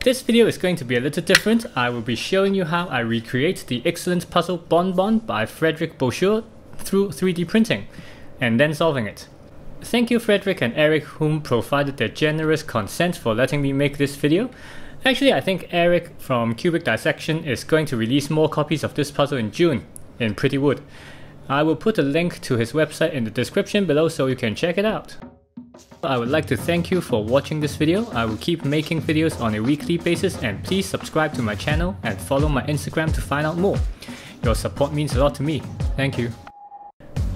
This video is going to be a little different. I will be showing you how I recreate the excellent puzzle Bonbon by Frederic Boucher through 3D printing, and then solving it. Thank you Frederic and Eric, whom provided their generous consent for letting me make this video. Actually, I think Eric from CubicDissection is going to release more copies of this puzzle in June, in Pretty Wood. I will put a link to his website in the description below so you can check it out. I would like to thank you for watching this video. I will keep making videos on a weekly basis, and please subscribe to my channel and follow my Instagram to find out more. Your support means a lot to me. Thank you.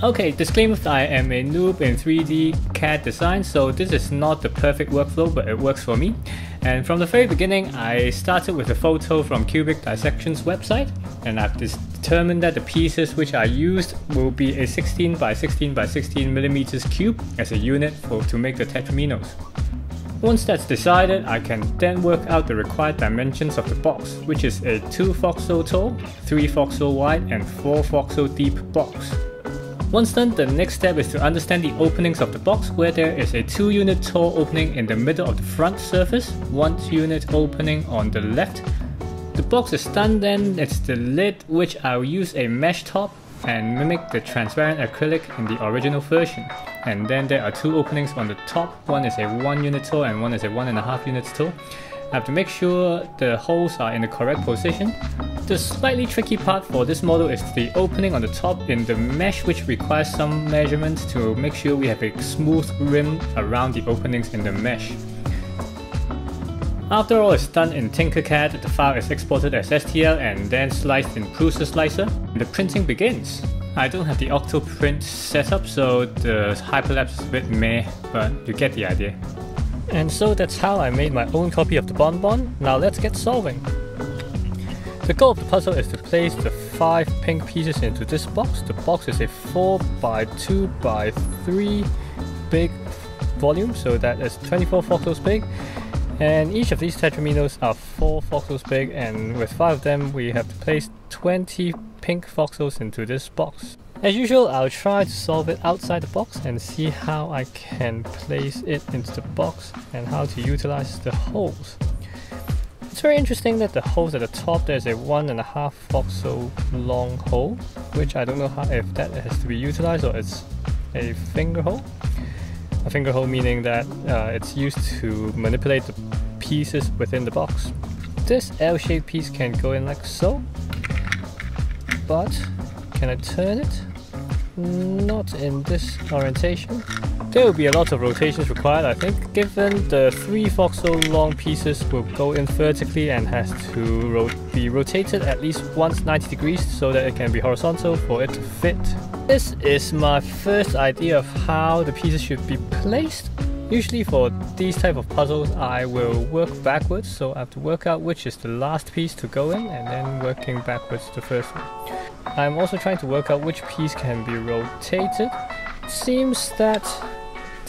Okay, disclaimer, I am a noob in 3D CAD design, so this is not the perfect workflow, but it works for me. And from the very beginning, I started with a photo from CubicDissection's website, and I've determined that the pieces which I used will be a 16 by 16 by 16 millimeters cube as a unit to make the tetraminos. Once that's decided, I can then work out the required dimensions of the box, which is a 2 voxel tall, 3 voxel wide and 4 voxel deep box. Once done, the next step is to understand the openings of the box, where there is a 2 unit tall opening in the middle of the front surface, 1 unit opening on the left. The box is done, then it's the lid, which I'll use a mesh top and mimic the transparent acrylic in the original version. And then there are 2 openings on the top, one is a 1 unit tall and one is a 1.5 units tall. I have to make sure the holes are in the correct position. The slightly tricky part for this model is the opening on the top in the mesh, which requires some measurement to make sure we have a smooth rim around the openings in the mesh. After all is done in tinkerCAD, the file is exported as STL and then sliced in Prusa Slicer. The printing begins. I don't have the Octoprint setup, so the hyperlapse is a bit meh, but you get the idea. And so that's how I made my own copy of the Bonbon. Now let's get solving. The goal of the puzzle is to place the 5 pink pieces into this box. The box is a 4 by 2 by 3 big volume, so that is 24 voxels big. And each of these tetraminos are 4 voxels big, and with 5 of them we have to place 20 pink voxels into this box. As usual, I'll try to solve it outside the box and see how I can place it into the box and how to utilize the holes. It's very interesting that the holes at the top, there's a 1.5 voxel long hole, which I don't know if that has to be utilized or it's a finger hole. A finger hole meaning that it's used to manipulate the pieces within the box. This L-shaped piece can go in like so, but can I turn it? Not in this orientation. There will be a lot of rotations required, I think, given the 3 voxel long pieces will go in vertically and has to be rotated at least once 90 degrees so that it can be horizontal for it to fit. This is my first idea of how the pieces should be placed. Usually for these type of puzzles I will work backwards, so I have to work out which is the last piece to go in and then working backwards the first one. I'm also trying to work out which piece can be rotated. It seems that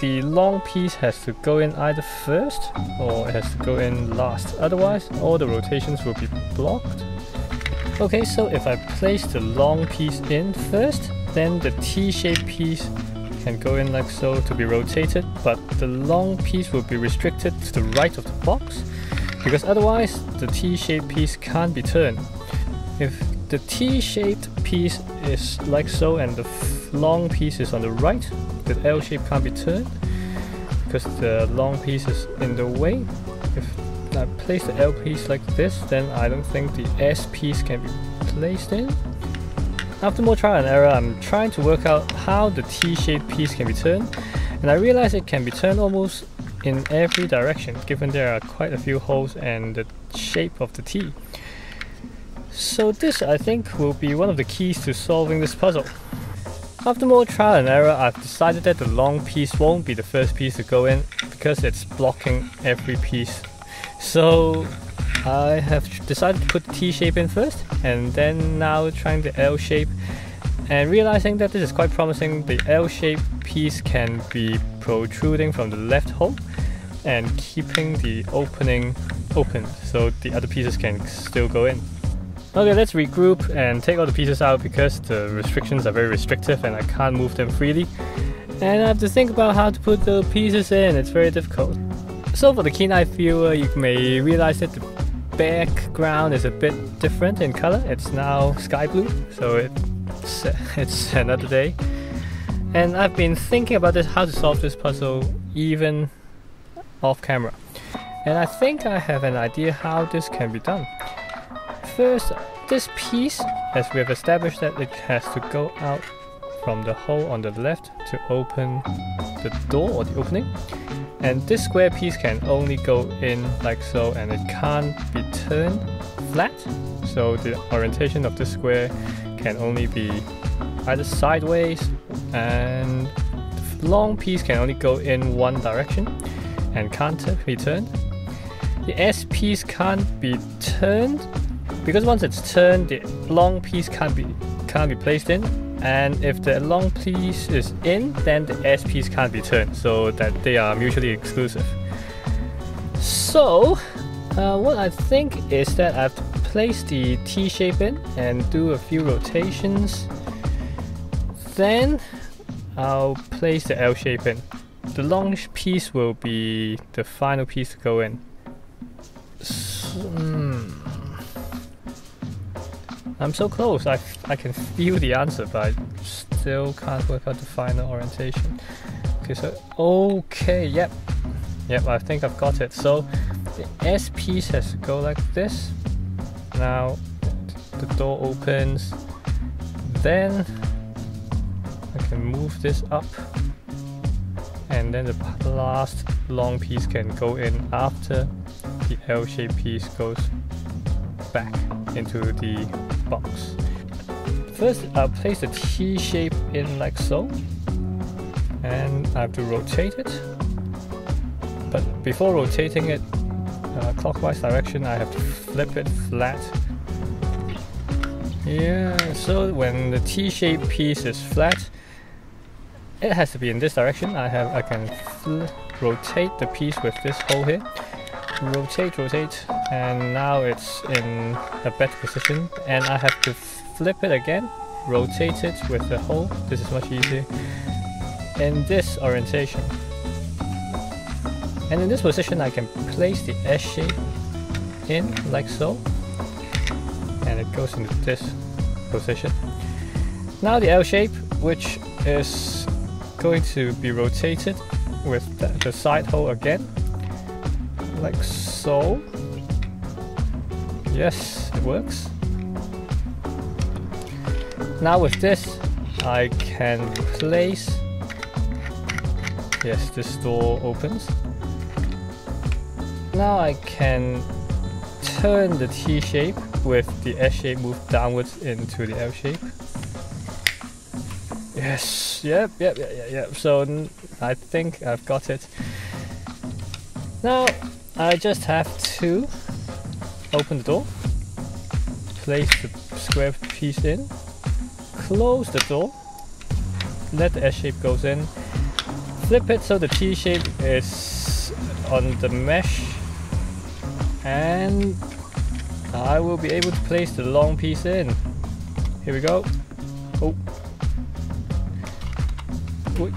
the long piece has to go in either first or it has to go in last, otherwise all the rotations will be blocked. Okay, so if I place the long piece in first, then the T-shaped piece can go in like so to be rotated, but the long piece will be restricted to the right of the box because otherwise the T-shaped piece can't be turned. If the T-shaped piece is like so and the long piece is on the right, the L shape can't be turned because the long piece is in the way. If I place the L piece like this, then I don't think the S piece can be placed in. After more trial and error, I'm trying to work out how the T-shaped piece can be turned, and I realize it can be turned almost in every direction given there are quite a few holes and the shape of the T. So this, I think, will be one of the keys to solving this puzzle. After more trial and error, I've decided that the long piece won't be the first piece to go in because it's blocking every piece. So I have decided to put the T shape in first, and then now trying the L shape and realizing that this is quite promising. The L shaped piece can be protruding from the left hole and keeping the opening open so the other pieces can still go in. Okay, let's regroup and take all the pieces out because the restrictions are very restrictive and I can't move them freely. And I have to think about how to put the pieces in, it's very difficult. So for the keen eye viewer, you may realize that the background is a bit different in color. It's now sky blue, so it's another day. And I've been thinking about this, how to solve this puzzle even off camera. And I think I have an idea how this can be done. First, this piece, as we have established that it has to go out from the hole on the left to open the door or the opening. And this square piece can only go in like so, and it can't be turned flat. So the orientation of the square can only be either sideways, and the long piece can only go in one direction and can't be turned. The S piece can't be turned because once it's turned, the long piece can't be placed in, and if the long piece is in, then the S piece can't be turned, so that they are mutually exclusive. So what I think is that I have to place the T shape in and do a few rotations. Then I'll place the L shape in. The long piece will be the final piece to go in. I'm so close, I can feel the answer, but I still can't work out the final orientation. Okay, yep, I think I've got it. So the S piece has to go like this. Now the door opens, then I can move this up, and then the last long piece can go in after the L-shaped piece goes back into the box. First, I'll place the T shape in like so, and I have to rotate it. But before rotating it clockwise direction, I have to flip it flat. Yeah, so when the T shape piece is flat, it has to be in this direction. I can rotate the piece with this hole here. Rotate, and now it's in a better position, and I have to flip it again, rotate it with the hole. This is much easier in this orientation, and in this position I can place the S shape in like so, and it goes into this position. Now the L shape, which is going to be rotated with the side hole again, like so. Yes, it works. Now with this, I can place, yes, this door opens. Now I can turn the T shape with the S shape moved downwards into the L shape. Yes, yep. So I think I've got it. Now I just have to open the door, place the square piece in, close the door, let the S shape goes in, flip it so the T shape is on the mesh, and I will be able to place the long piece in. Here we go. Oh. Wait.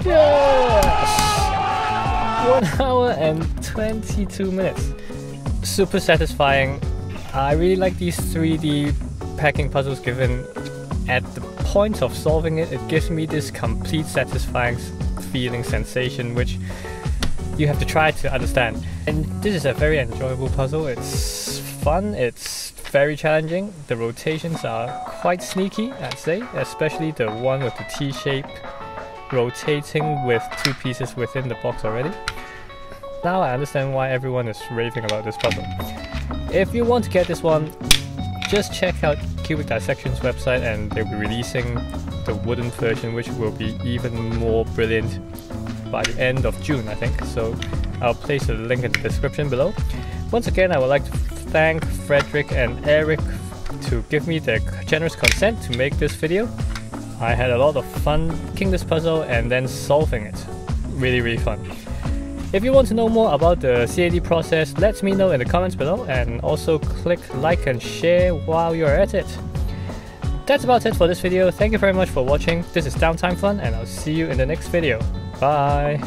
Yes! 1 hour and 22 minutes. Super satisfying. I really like these 3D packing puzzles, given at the point of solving it, it gives me this complete satisfying feeling sensation which you have to try to understand. And this is a very enjoyable puzzle. It's fun, it's very challenging. The rotations are quite sneaky, I'd say, especially the one with the T shape rotating with 2 pieces within the box already. Now I understand why everyone is raving about this puzzle. If you want to get this one, just check out CubicDissection's website, and they'll be releasing the wooden version, which will be even more brilliant by the end of June, I think. So I'll place a link in the description below. Once again, I would like to thank Frederic and Eric to give me their generous consent to make this video. I had a lot of fun making this puzzle and then solving it. Really fun. If you want to know more about the CAD process, let me know in the comments below, and also click like and share while you're at it. That's about it for this video. Thank you very much for watching. This is Downtime Fun, and I'll see you in the next video. Bye!